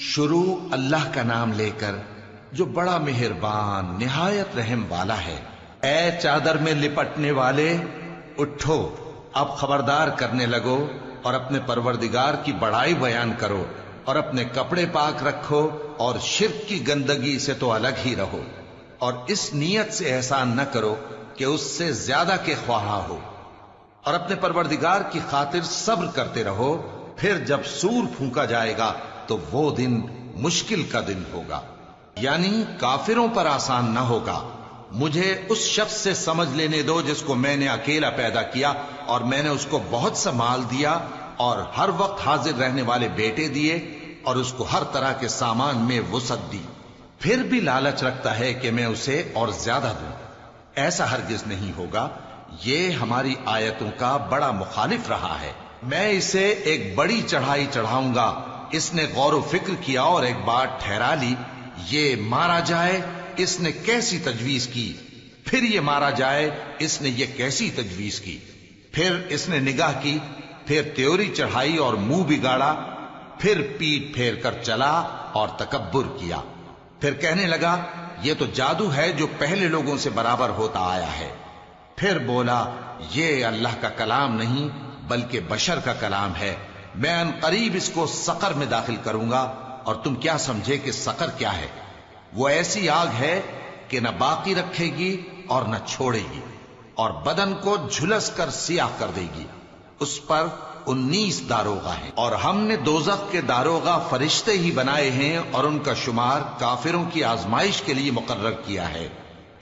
شروع اللہ کا نام لے کر جو بڑا مہربان نہایت رحم والا ہے۔ اے چادر میں لپٹنے والے، اٹھو، اب خبردار کرنے لگو اور اپنے پروردگار کی بڑائی بیان کرو، اور اپنے کپڑے پاک رکھو اور شرک کی گندگی سے تو الگ ہی رہو، اور اس نیت سے احسان نہ کرو کہ اس سے زیادہ کے خواہاں ہو، اور اپنے پروردگار کی خاطر صبر کرتے رہو۔ پھر جب سور پھونکا جائے گا تو وہ دن مشکل کا دن ہوگا، یعنی کافروں پر آسان نہ ہوگا۔ مجھے اس شخص سے سمجھ لینے دو جس کو میں نے اکیلا پیدا کیا، اور میں نے اس کو بہت سا مال دیا اور ہر وقت حاضر رہنے والے بیٹے دیے، اور اس کو ہر طرح کے سامان میں وسعت دی، پھر بھی لالچ رکھتا ہے کہ میں اسے اور زیادہ دوں۔ ایسا ہرگز نہیں ہوگا، یہ ہماری آیتوں کا بڑا مخالف رہا ہے۔ میں اسے ایک بڑی چڑھائی چڑھاؤں گا۔ اس نے غور و فکر کیا اور ایک بات ٹھہرا لی، یہ مارا جائے، اس نے کیسی تجویز کی، پھر یہ مارا جائے، اس نے یہ کیسی تجویز کی، پھر اس نے نگاہ کی، پھر تیوری چڑھائی اور منہ بگاڑا، پھر پیٹ پھیر کر چلا اور تکبر کیا، پھر کہنے لگا یہ تو جادو ہے جو پہلے لوگوں سے برابر ہوتا آیا ہے، پھر بولا یہ اللہ کا کلام نہیں بلکہ بشر کا کلام ہے، میں ان قریب اس کو سقر میں داخل کروں گا۔ اور تم کیا سمجھے کہ سقر کیا ہے؟ وہ ایسی آگ ہے کہ نہ باقی رکھے گی اور نہ چھوڑے گی، اور بدن کو جھلس کر سیاہ کر دے گی۔ اس پر 19 داروغہ ہیں، اور ہم نے دوزخ کے داروغہ فرشتے ہی بنائے ہیں، اور ان کا شمار کافروں کی آزمائش کے لیے مقرر کیا ہے،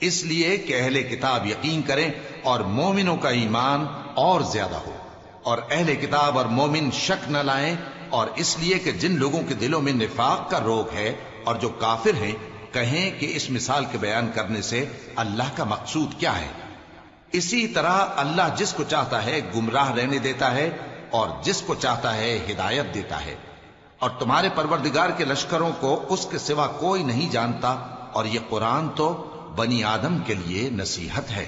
اس لیے کہ اہل کتاب یقین کریں اور مومنوں کا ایمان اور زیادہ ہو، اور اہل کتاب اور مومن شک نہ لائیں، اور اس لیے کہ جن لوگوں کے دلوں میں نفاق کا روگ ہے اور جو کافر ہیں کہیں کہ اس مثال کے بیان کرنے سے اللہ کا مقصود کیا ہے۔ اسی طرح اللہ جس کو چاہتا ہے گمراہ رہنے دیتا ہے اور جس کو چاہتا ہے ہدایت دیتا ہے، اور تمہارے پروردگار کے لشکروں کو اس کے سوا کوئی نہیں جانتا، اور یہ قرآن تو بنی آدم کے لیے نصیحت ہے۔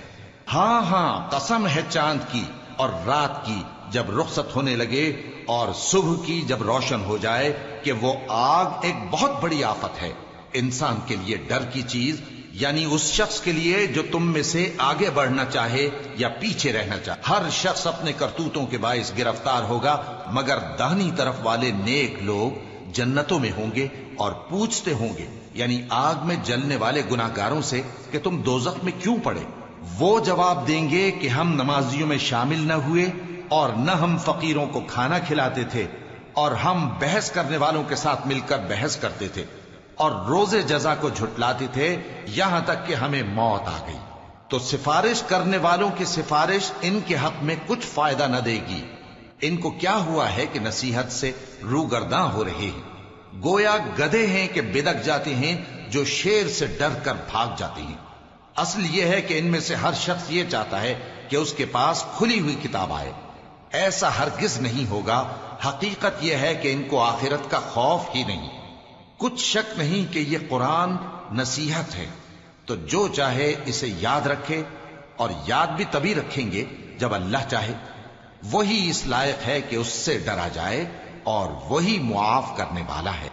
ہاں ہاں، قسم ہے چاند کی اور رات کی جب رخصت ہونے لگے، اور صبح کی جب روشن ہو جائے، کہ وہ آگ ایک بہت بڑی آفت ہے، انسان کے لیے ڈر کی چیز، یعنی اس شخص کے لیے جو تم میں سے آگے بڑھنا چاہے یا پیچھے رہنا چاہے۔ ہر شخص اپنے کرتوتوں کے باعث گرفتار ہوگا، مگر داہنی طرف والے نیک لوگ جنتوں میں ہوں گے، اور پوچھتے ہوں گے، یعنی آگ میں جلنے والے گناہگاروں سے، کہ تم دوزخ میں کیوں پڑے؟ وہ جواب دیں گے کہ ہم نمازیوں میں شامل نہ ہوئے، اور نہ ہم فقیروں کو کھانا کھلاتے تھے، اور ہم بحث کرنے والوں کے ساتھ مل کر بحث کرتے تھے، اور روز جزا کو جھٹلاتے تھے، یہاں تک کہ ہمیں موت آ گئی۔ تو سفارش کرنے والوں کی سفارش ان کے حق میں کچھ فائدہ نہ دے گی۔ ان کو کیا ہوا ہے کہ نصیحت سے روگرداں ہو رہے ہیں، گویا گدھے ہیں کہ بدک جاتے ہیں جو شیر سے ڈر کر بھاگ جاتے ہیں۔ اصل یہ ہے کہ ان میں سے ہر شخص یہ چاہتا ہے کہ اس کے پاس کھلی ہوئی کتاب آئے، ایسا ہرگز نہیں ہوگا۔ حقیقت یہ ہے کہ ان کو آخرت کا خوف ہی نہیں۔ کچھ شک نہیں کہ یہ قرآن نصیحت ہے، تو جو چاہے اسے یاد رکھے، اور یاد بھی تبھی رکھیں گے جب اللہ چاہے۔ وہی اس لائق ہے کہ اس سے ڈرا جائے، اور وہی معاف کرنے والا ہے۔